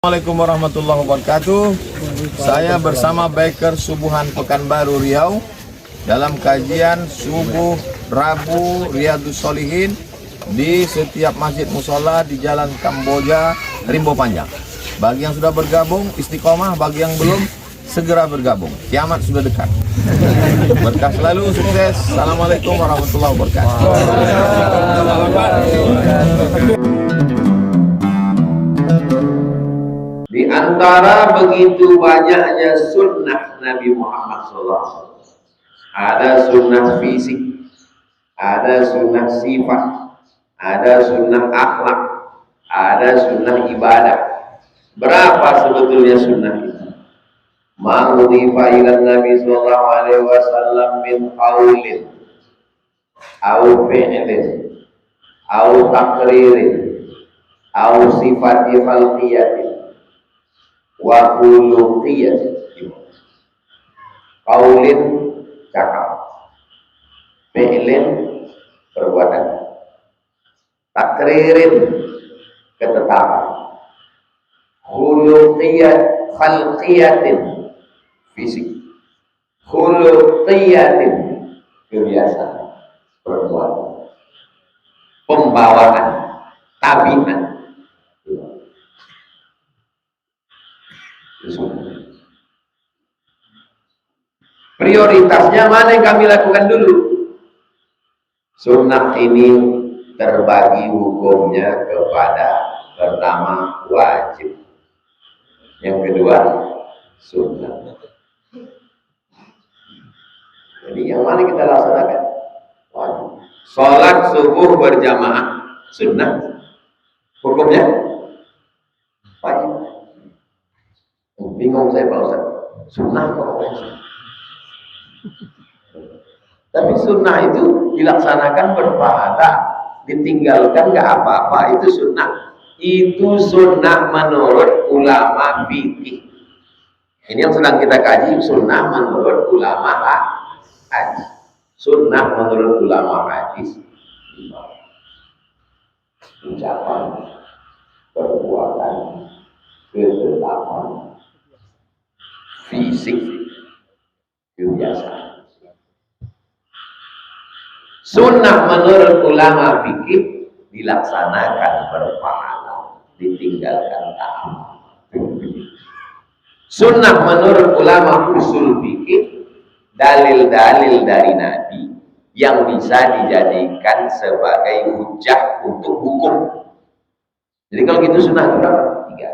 Assalamualaikum warahmatullahi wabarakatuh. Saya bersama Biker Subuhan Pekanbaru Riau dalam kajian subuh Rabu Riyadhus Shalihin di setiap masjid musola di Jalan Kamboja, Rimbo Panjang. Bagi yang sudah bergabung istiqomah, bagi yang belum segera bergabung. Kiamat sudah dekat. Berkah selalu, sukses. Assalamualaikum warahmatullahi wabarakatuh. Di antara begitu banyaknya sunnah Nabi Muhammad SAW, ada sunnah fisik, ada sunnah sifat, ada sunnah akhlak, ada sunnah ibadah. Berapa sebetulnya sunnah itu? Ma'udhifa ila Nabi sallallahu alaihi wasallam min qaulin au fi'lin au taqririn au sifati khalqiyatin wa khuluqiyatin. Qaulin cakap, fi'lin perbuatan, taqririn ketetapan, khalqiyatin fisik, khuluqiyatin kebiasaan, perbuatan, pembawaan, tabiat. Prioritasnya mana yang kami lakukan dulu? Sunnah ini terbagi hukumnya kepada pertama wajib, yang kedua sunnah. Jadi yang mana kita laksanakan? Wajib. Sholat subuh berjamaah sunnah, hukumnya wajib. Bingung saya Pak Ustaz, sunnah kok wajib? Tapi sunnah itu dilaksanakan berpahala, ditinggalkan nggak apa-apa, itu sunnah. Itu sunnah menurut ulama fikih. Ini yang sedang kita kaji, sunnah menurut ulama hadis. Sunnah menurut ulama hadis, ucapan, perbuatan, ketetapan, fisik, kebiasaan. Sunnah menurut ulama fikih dilaksanakan berpahala, ditinggalkan tak apa. Sunnah menurut ulama usul fikih, dalil-dalil dari Nabi yang bisa dijadikan sebagai hujah untuk hukum. Jadi kalau gitu sunnah itu berapa? 3.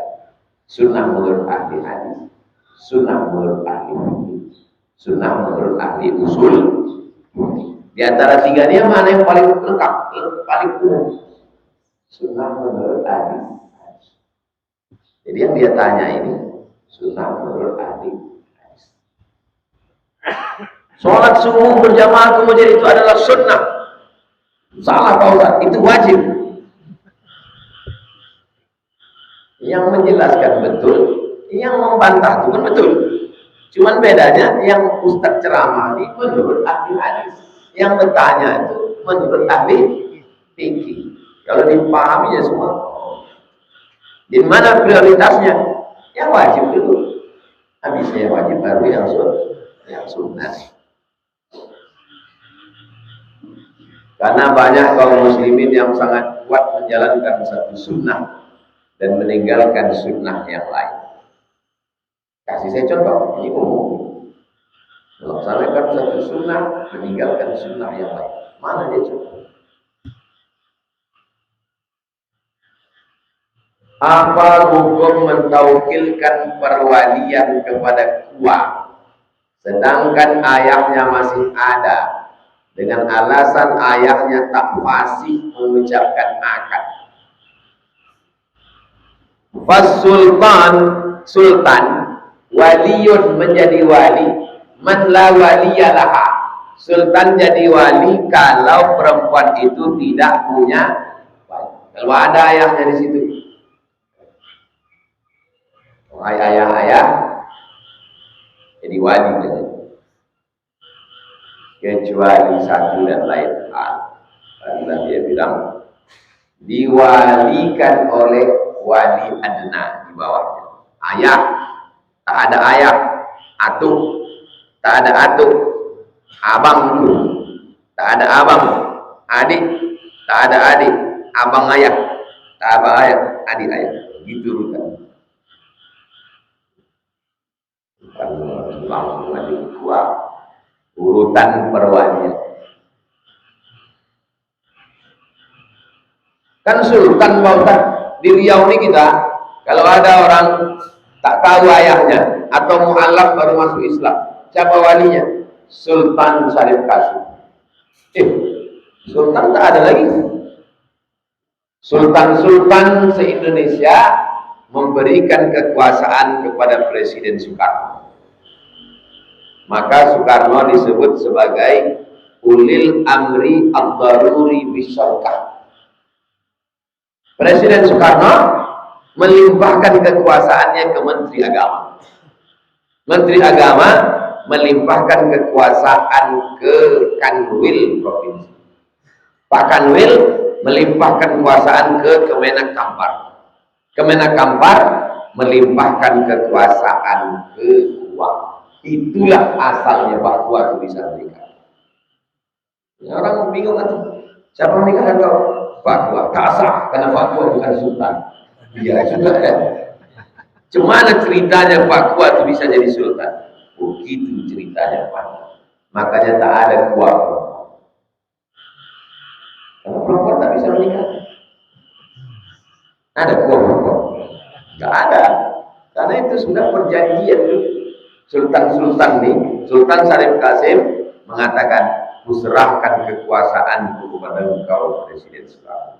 Sunnah menurut ahli hadis, sunnah menurut ahli fikih, sunnah menurut ahli usul. Di antara 3 ini mana yang paling lengkap, paling umum? Sunnah menurut ahli. Jadi yang dia tanya ini sunnah menurut ahli. Sholat subuh berjamaah kemudian itu adalah sunnah. Salah Pak Ustaz, itu wajib. Yang menjelaskan betul, yang membantah itu kan betul. Cuman bedanya yang Ustaz ceramah ini menurut ahli hadis, yang bertanya itu menurut ahli fikih. Kalau dipahaminya semua, di mana prioritasnya? Yang wajib dulu. Habisnya yang wajib baru yang sunnah. Karena banyak kaum muslimin yang sangat kuat menjalankan satu sunnah dan meninggalkan sunnah yang lain. Kasih saya contoh, ini umum. Melaksanakan satu sunnah, meninggalkan sunnah yang lain. Mana dia contoh? Apa hukum mentaukilkan perwalian kepada kuah, sedangkan ayahnya masih ada, dengan alasan ayahnya tak fasih mengucapkan akad? Sultan waliyun menjadi wali, man la waliyalaha. Sultan jadi wali kalau perempuan itu tidak punya wali. Kalau ada ayahnya di situ, ayah jadi wali, kecuali satu dan lain hal. Karena dia bilang diwalikan oleh wali adna di bawahnya. ayah, tak ada ayah, atuk, tak ada atuk, abang dulu, tak ada abang, adik, tak ada adik, abang ayah, tak ada ayah, adik ayah, gitu urutan. Langsung aja keluar urutan perwalian. Kan sultan Pak Ustaz, di Riau ini kita kalau ada orang tak tahu ayahnya atau mu'alaf baru masuk Islam, siapa walinya? Sultan Syarif Qasim. Sultan tak ada lagi. Sultan-sultan se-Indonesia memberikan kekuasaan kepada Presiden Soekarno. Maka Soekarno disebut sebagai ulil amri ad-daruri bisyarkah. Presiden Soekarno melimpahkan kekuasaannya ke Menteri Agama. Menteri Agama melimpahkan kekuasaan ke Kanwil Provinsi. Pak Kanwil melimpahkan kekuasaan ke Kemenak Kampar. Kemenak Kampar melimpahkan kekuasaan ke Uang. Itulah asalnya fatwa itu bisa menikah. Orang bingung kan? Siapa menikah kau? Fatwa tak sah karena fatwa bukan sultan. Iya juga ya. Cumana ceritanya fatwa itu bisa jadi sultan? Begitu ceritanya Pak. Makanya tak ada kuat. Karena perempuan tak bisa menikah. Ada kuat? Tak ada. Karena itu sudah perjanjian. Sultan-sultan nih, Sultan Syarif Qasim mengatakan, kuserahkan kekuasaan kepada engkau Presiden Soekarno.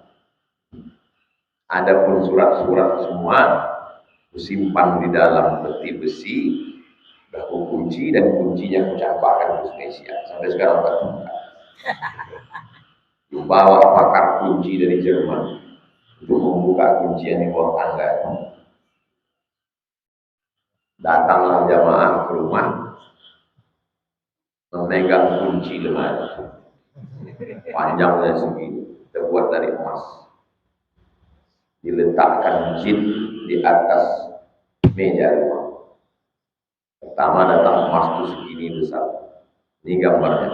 Adapun surat-surat semua kusimpan di dalam peti besi, aku kunci dan kuncinya kucampakkan ke Indonesia. Sampai sekarang tak temukan. Dibawa pakar kunci dari Jerman untuk membuka kuncian di bawah tangga. Datanglah jamaah ke rumah, memegang kunci lemari. Panjangnya segini, terbuat dari emas. Diletakkan jin di atas meja rumah. Pertama datang emas itu segini besar. Ini gambarnya.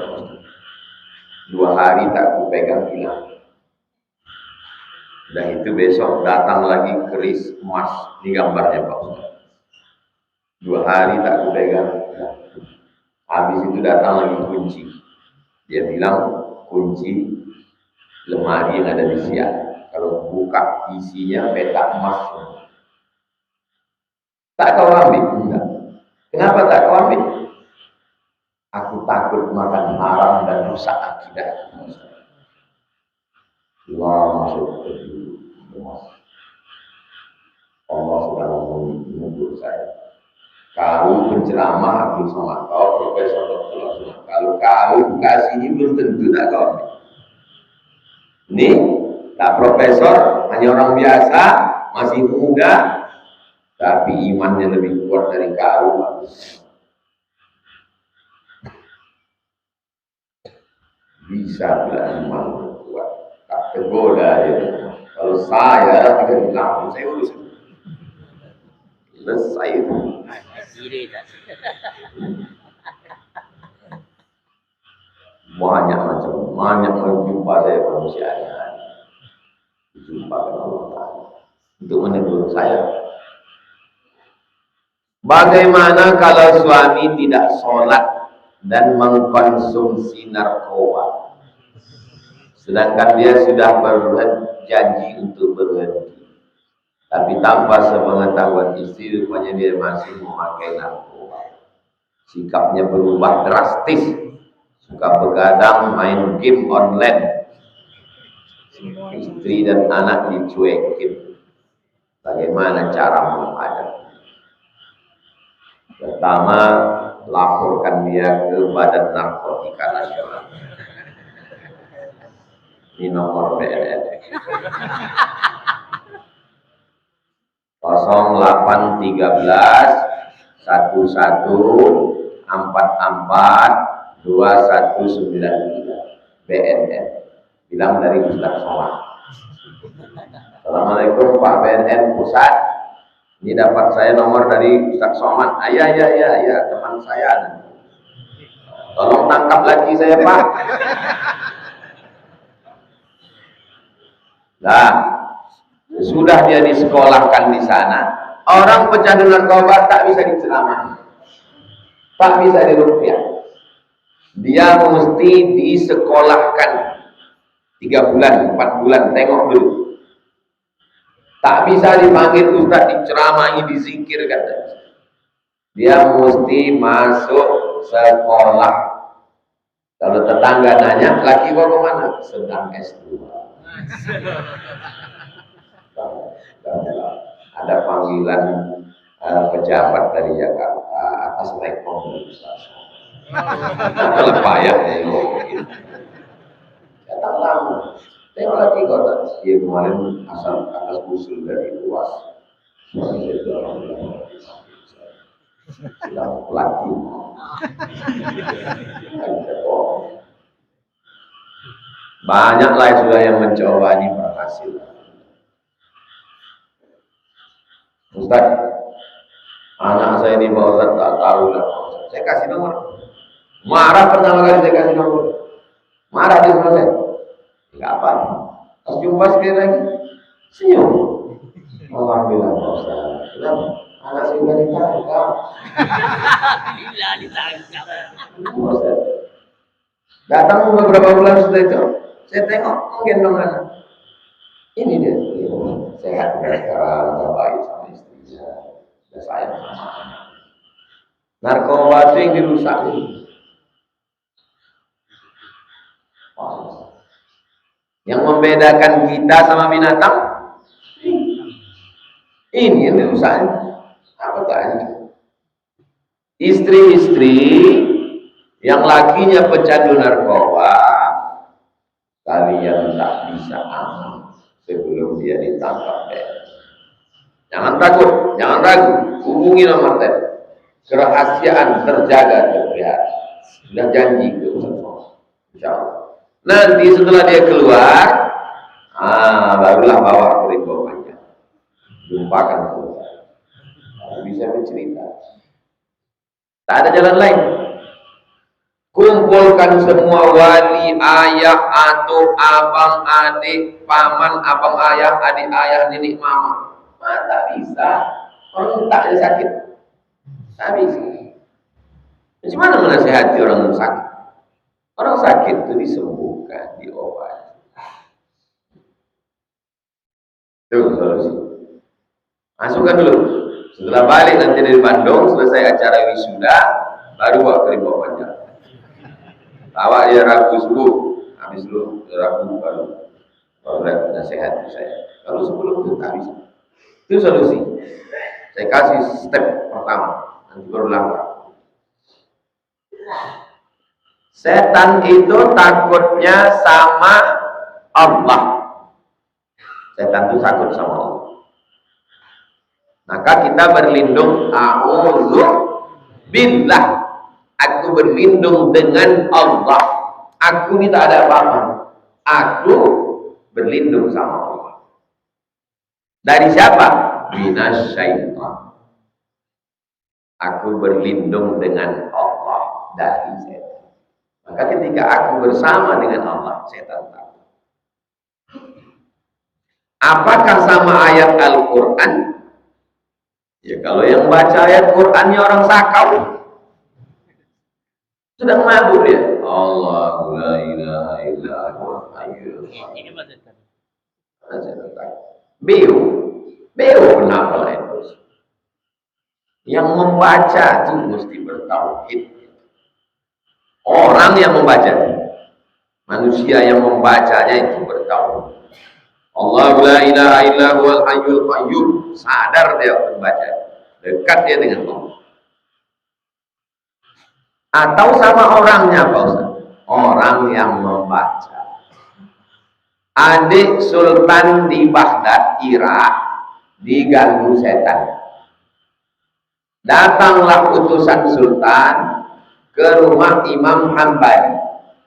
2 hari tak kupegang hilang. Dan itu besok datang lagi keris emas. Ini gambarnya Pak Ustaz. 2 hari tak kupegang. Habis itu datang lagi kunci. Dia bilang kunci lemari yang ada di siang. Kalau buka isinya petak emas. Tak kau ambil? Enggak. Kenapa tak kau ambil? Aku takut makan haram dan rusak akidah. Allah masuk ke emas. Allah sedang mengukur saya. Kau penceramah Abdul Somad, kau Profesor Dr. Somad. Kalau kau kasih ini belum tentu tak kau ambil. Ini tak profesor, hanya orang biasa, masih muda, tapi imannya lebih kuat dari kau. Bisa pula iman kuat, tak tergoda ya. Kalau saya tidak bilang, saya urus. Selesai itu. Banyak jumpa saya manusia jumpa dengan Allah Ta'ala untuk menegur saya. Bagaimana kalau suami tidak sholat dan mengkonsumsi narkoba, sedangkan dia sudah berjanji untuk berhenti, tapi tanpa sepengetahuan istri rupanya dia masih memakai narkoba. Sikapnya berubah drastis, suka begadang, main game online, istri dan anak dicuekin. Bagaimana cara menghadapi? Pertama, laporkan dia ke Badan Narkotika Nasional. Ini nomor BNN 0813 11 44 2193 BNN. Bilang dari Ustaz Somad. Assalamualaikum Pak BNN Pusat. Ini dapat saya nomor dari Ustaz Somad. Ya, teman saya. Tolong tangkap lagi saya, Pak. Nah, sudah dia disekolahkan di sana. Orang pecandu narkoba tak bisa diceramah, tak bisa diruqyah. Dia mesti disekolahkan 3 bulan, 4 bulan, tengok dulu. Tak bisa dipanggil ustaz, diceramahi, dizikirkan. Dia mesti masuk sekolah. Kalau tetangga nanya, laki kau kemana? Sedang S2. Ada panggilan pejabat dari Jakarta atas rekom dari Ustaz. Kalau payah ya, datang lama. Tengok lagi kota. Dia kemarin asal atas usul dari luas. Sudah pelatih. Banyaklah sudah yang mencoba, ini berhasil. Ustaz, anak saya ini Pak Ustaz tak tahu lah. Saya kasih nomor. Marah pertama kali saya kasih nomor. Marah dia sama saya. Enggak apa. Pas jumpa sekali lagi, senyum. Alhamdulillah Pak Ustaz. Kenapa? Anak saya sudah ditangkap. Alhamdulillah ditangkap. Datang beberapa bulan setelah itu, saya tengok gendong anak. Ini dia, sehat sekarang, udah baik sama istrinya, udah sayang sama anak. Narkoba itu yang dirusak ini. Yang membedakan kita sama binatang, ini yang dirusaknya. Apa tanya? Istri-istri yang lakinya pecandu narkoba, kalian tak bisa aman sebelum dia ditangkap. Jangan takut, jangan ragu, hubungi nomor telepon. Kerahasiaan terjaga terpelihara. Sudah janji ke Ustaz. Insyaallah. Nanti setelah dia keluar, barulah bawa ke ribuannya. Jumpakan selesai. Bisa bercerita. Tak ada jalan lain. Kumpulkan semua wali, ayah, atuk, abang, adik, paman, abang ayah, adik ayah, nenek mama. Tak bisa. Orang tak ada sakit. Tak bisa. Macam mana menasihati orang sakit? Orang sakit itu disembuhkan, diobati. Itu solusi. Masukkan dulu. Setelah balik nanti dari Bandung, selesai acara wisuda, baru bawa ke Rimba Panjang. Bawa dia Rabu subuh, habis dulu Rabu baru nasihat saya. Kalau sebelum itu tak bisa. Itu solusi. Saya kasih step pertama, nanti baru langkah. Setan itu takutnya sama Allah. Setan itu takut sama Allah. Maka kita berlindung, a'udzu billah. Aku berlindung dengan Allah. Aku ini tak ada apa-apa. Aku berlindung sama Allah. Dari siapa? Minasyaitan. Aku berlindung dengan Allah dari setan. Maka ketika aku bersama dengan Allah, setan takut. Apakah sama ayat Al-Quran? Ya kalau yang baca ayat Qurannya orang sakau, sedang mabuk dia. Allahu la ilaha illa huwal hayyul qayyum. Beo kenapa lain? Yang membaca itu mesti bertauhid. Orang yang membaca, manusia yang membacanya itu bertauhid. Allahu la ilaha illa huwal hayyul qayyum. Sadar dia membaca, dekat dia dengan Allah. Atau sama orangnya Pak Ustaz? Orang yang membaca. Adik Sultan di Baghdad, Irak, diganggu setan. Datanglah utusan Sultan ke rumah Imam Hambali,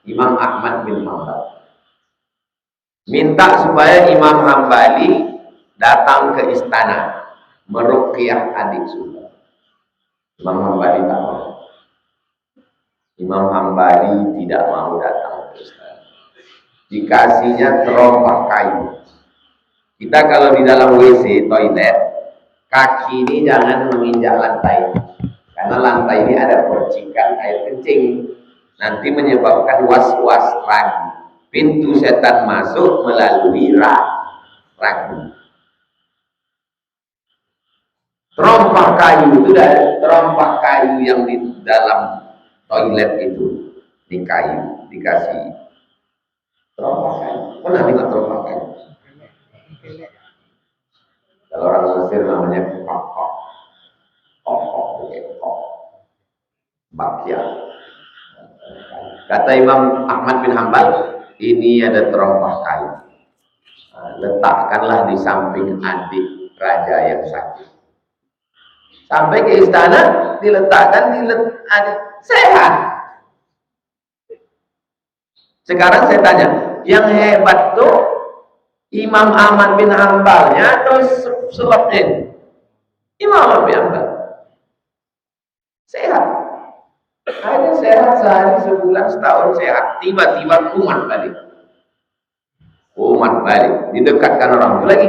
Imam Ahmad bin Hanbal. Minta supaya Imam Hambali datang ke istana meruqyah adik sultan. Imam Hambali tak mau. Imam Hambali tidak mau datang ke istana. Dikasihnya terompah kayu. Kita kalau di dalam WC toilet, kaki ini jangan menginjak lantai, karena lantai ini ada percikan air kencing, nanti menyebabkan was-was ragu. Pintu setan masuk melalui ragu. Terompah kayu itu dari terompah kayu yang di dalam toilet itu, di kayu dikasih terompah kayu. Pernah dengar terompah kayu? Kalau orang Mesir namanya kokok, bakya. Kata Imam Ahmad bin Hambal, ini ada terompah kayu. Letakkanlah di samping adik raja yang sakit. Sampai ke istana, diletakkan di adik sehat. Sekarang saya tanya, yang hebat tuh Imam Ahmad bin Hambalnya atau sebabnya? Imam Ahmad bin Hambal sehat. Ada sehat sehari, sebulan, setahun sehat. Tiba-tiba kumat balik. Didekatkan orang itu lagi.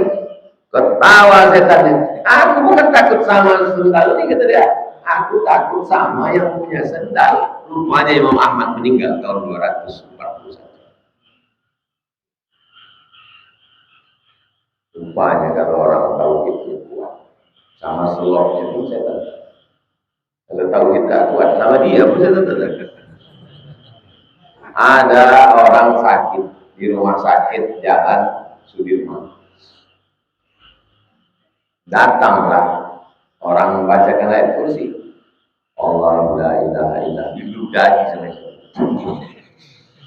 Ketawa setannya. Aku bukan takut sama sendal ini, kata dia. Aku takut sama yang punya sendal. Rupanya Imam Ahmad meninggal tahun 241. Rupanya kalau orang tauhid itu kuat, sama seloknya pun setan. Kalau tauhid tak kuat, sama dia pun setan. Ada orang sakit di rumah sakit Jalan Sudirman. Datanglah orang membacakan ayat kursi. Allah la ilaha illa diludahi semua.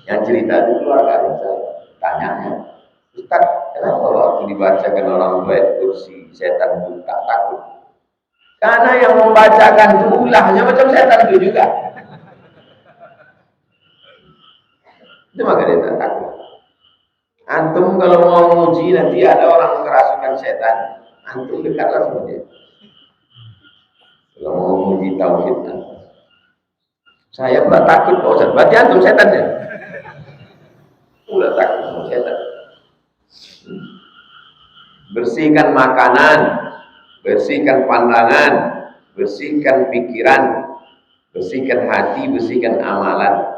Yang cerita itu keluarga saya. Tanyanya, Ustaz, kenapa waktu dibacakan orang ayat kursi setan itu tak takut? Karena yang membacakan itu ulahnya macam setan itu juga. Itu maka dia tak takut. Antum kalau mau menguji nanti ada orang kerasukan setan, antum dekatlah sama dia. Kalau mau menguji tauhid, saya pula takut Pak Ustaz. Berarti antum setan ya? Pula takut sama setan. Bersihkan makanan, bersihkan pandangan, bersihkan pikiran, bersihkan hati, bersihkan amalan.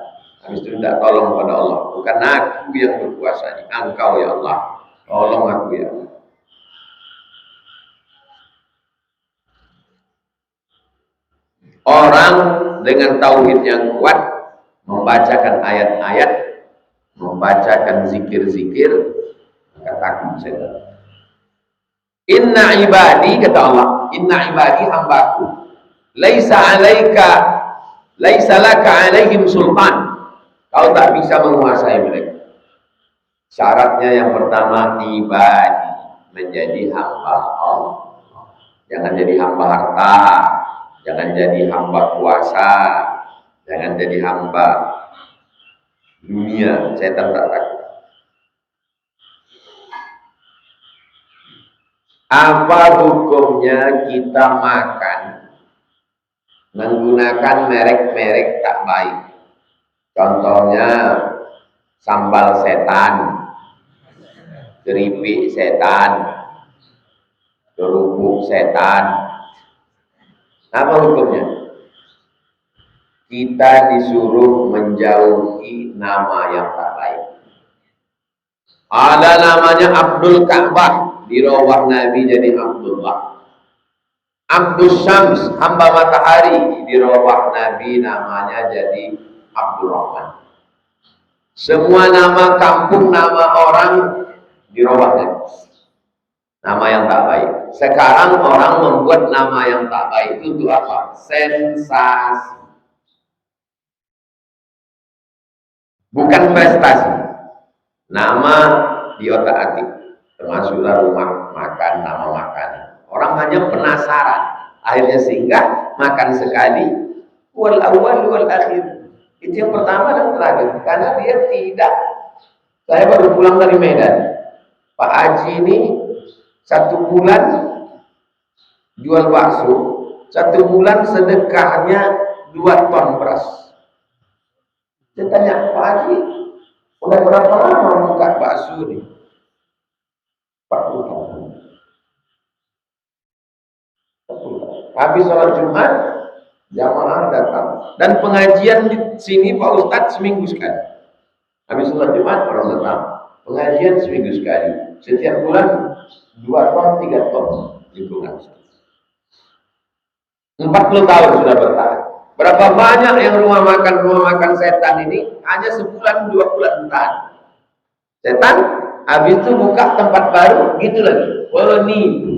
Habis itu minta tolong kepada Allah. Bukan aku yang berkuasa, Engkau ya Allah. Tolong aku ya Allah. Orang dengan tauhid yang kuat membacakan ayat-ayat, membacakan zikir-zikir, maka takut setan. Inna ibadi, kata Allah, inna ibadi hambaku, laisa laka alaihim sultan. Kau tak bisa menguasai mereka. Syaratnya yang pertama, ibadi, menjadi hamba Allah. Jangan jadi hamba harta, jangan jadi hamba kuasa, jangan jadi hamba dunia. Setan tak takut. Apa hukumnya kita makan menggunakan merek-merek tak baik? Contohnya sambal setan, keripik setan, kerupuk setan. Apa hukumnya? Kita disuruh menjauhi nama yang tak baik. Ada namanya Abdul Ka'bah, di rawah Nabi jadi Abdullah. Abdul Syams, hamba matahari, di rawah Nabi namanya jadi Abdul Rahman. Semua nama kampung, nama orang di rawah Nabi. Nama yang tak baik. Sekarang orang membuat nama yang tak baik itu untuk apa? Sensasi. Bukan prestasi. Nama di otak-atik. Termasuklah rumah makan, nama makanan. Orang hanya penasaran. Akhirnya singgah, makan sekali. Wal awal wal akhir. Itu yang pertama dan terakhir. Karena dia tidak. Saya baru pulang dari Medan. Pak Haji ini 1 bulan jual bakso, 1 bulan sedekahnya 2 ton beras. Saya tanya, Pak Haji, udah berapa lama buka bakso nih? 40 tahun. 40 tahun. Habis sholat Jumat, jamaah datang. Dan pengajian di sini Pak Ustadz seminggu sekali. Habis sholat Jumat, orang datang. Pengajian seminggu sekali. Setiap bulan 2 ton, 3 ton. Lingkungan. 40 tahun sudah bertahan. Berapa banyak yang rumah makan setan ini hanya sebulan 2 bulan bertahan. Setan habis itu buka tempat baru gitu lagi. Menipu.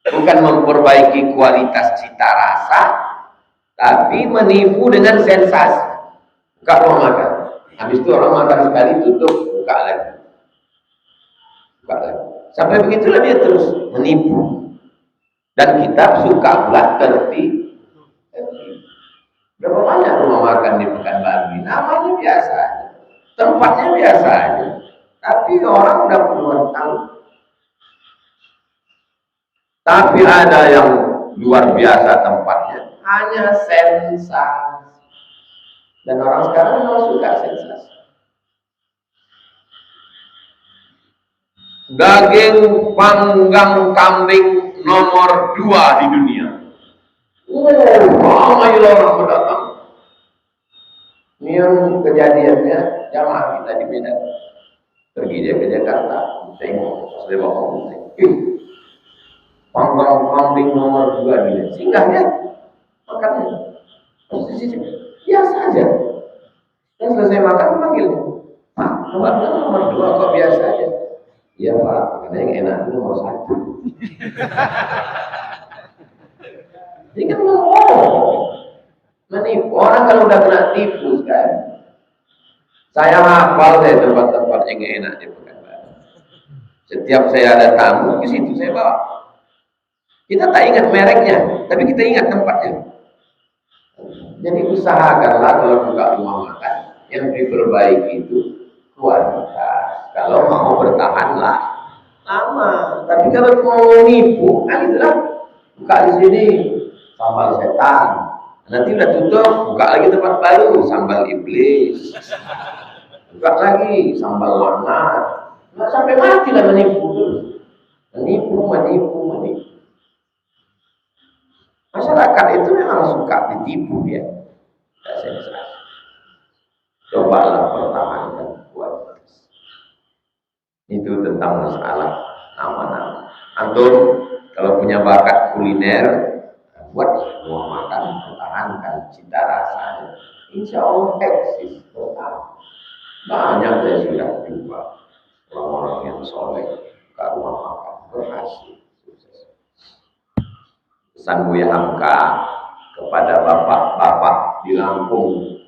Bukan memperbaiki kualitas cita rasa, tapi menipu dengan sensasi. Buka rumah makan. Habis itu orang makan sekali tutup, buka lagi. Buka lagi. Sampai begitulah dia terus menipu. Dan kita suka pula tertib. Berapa banyak rumah makan di Pekanbaru? Namanya biasa aja, tempatnya biasa aja, tapi orang udah puluhan tahun. Tapi ada yang luar biasa tempatnya, hanya sensasi. Dan orang sekarang memang suka sensasi. Daging panggang kambing nomor 2 di dunia. Ramai orang berdatang. Ini yang kejadiannya jamaah kita di Medan. Pergi dia ke Jakarta, tengok, pas lewat ngomong, panggang kambing nomor 2 dia. Singgahnya, makannya. Biasa aja. Dan selesai makan, panggil. Pak, nomor 2 kok biasa aja? Iya Pak, karena yang enak itu nomor 1. Ini kan menipu. Orang kalau udah kena tipu kan. Saya hafal saya tempat-tempat yang enak di Pekanbaru. Setiap saya ada tamu ke situ saya bawa. Kita tak ingat mereknya, tapi kita ingat tempatnya. Jadi usahakanlah kalau buka rumah makan yang diperbaiki itu kualitas. Kalau mau bertahanlah lama. Tapi kalau mau nipu, kan itulah buka di sini sambal setan. Nanti udah tutup, buka lagi tempat baru, sambal iblis. Buka lagi sambal laknat. Nggak sampai mati lah menipu terus. Menipu. Masyarakat itu memang suka ditipu ya. Sensasi. Cobalah pertahankan kualitas. Itu tentang masalah nama-nama. Antum kalau punya bakat kuliner, buat rumah makan, pertahankan cita rasanya. Insya Allah eksis total. Banyak saya sudah jumpa orang-orang yang soleh ke rumah makan berhasil. Pesan Buya Hamka kepada bapak-bapak di Lampung.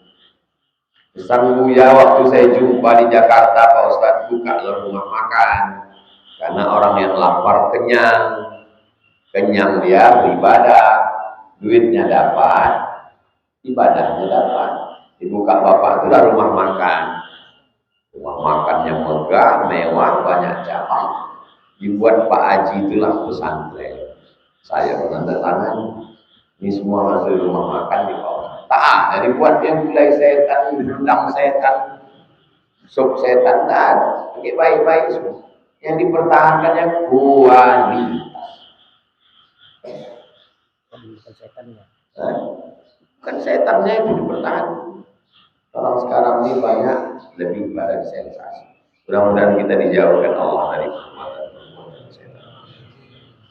Pesan Buya waktu saya jumpa di Jakarta, Pak Ustadz, buka rumah makan. Karena orang yang lapar kenyang dia beribadah, duitnya dapat, ibadahnya dapat. Dibuka bapak itu adalah rumah makan. Rumah makannya megah, mewah, banyak cabang. Dibuat Pak Haji itulah pesantren. Saya menandatangan ini semua hasil rumah makan di bawah. Tak ada dibuat yang gulai setan, rendang setan, sup setan, tak ada. Pakai baik-baik semua. Yang dipertahankan yang kualitas. Bukan setannya. Bukan setannya itu dipertahankan. Orang sekarang ini banyak lebih pada sensasi. Mudah-mudahan kita dijauhkan Allah dari perbuatan setan.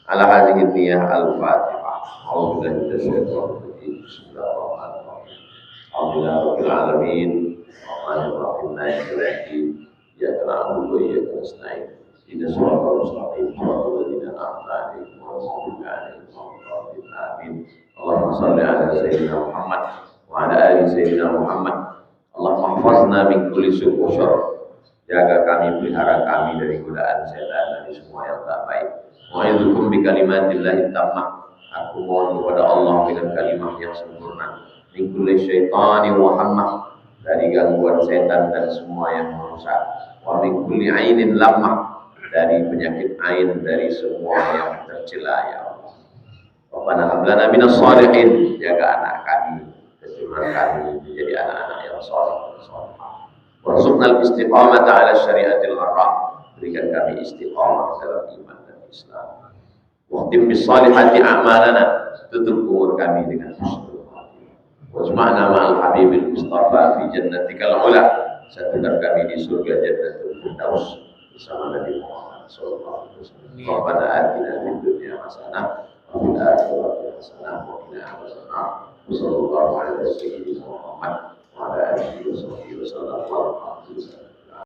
Ala hadhihi niyah al-Fatihah. A'udzu billahi Bismillahirrahmanirrahim. Alhamdulillahirabbil alamin. Arrahmanir rahim. Maliki yaumiddin. Iyyaka na'budu wa iyyaka nasta'in. Ihdinas siratal mustaqim. Shiratal ladzina an'amta 'alaihim ghairil maghdubi 'alaihim waladdallin. Amin. Allahumma shalli 'ala sayyidina Muhammad wa 'ala ali sayyidina Muhammad. Allahumma hafazna min kulli su'in syarr. Jaga kami, pelihara kami dari godaan setan, dari semua yang tak baik. Wa'idzukum bi kalimatillahi tammah. Aku mohon kepada Allah dengan kalimat yang sempurna. Min kulli syaitani wa hammah, dari gangguan setan dan semua yang merusak. Wa min kulli ainin lammah, dari penyakit ain, dari semua yang tercela ya Allah. Rabbana hab lana minas shalihin, jaga anak kami, keturunan kami menjadi anak-anak yang saleh dan salihah. Warzuqnal istiqamata 'ala syariatil gharra, berikan kami istiqamah dalam iman dan Islam. Waqtim bis salihati a'malana, tutup umur kami dengan husnul khatimah. Wajma'na ma'al habibil mustafa fi jannatikal ula, satukan kami di surga jannatul firdaus bersama Nabi Muhammad sallallahu alaihi wasallam. Rabbana atina fid dunya hasanah wa fil akhirati hasanah wa qina adzabannar. Sallallahu alaihi wasallam Muhammad wa ala alihi wasallam.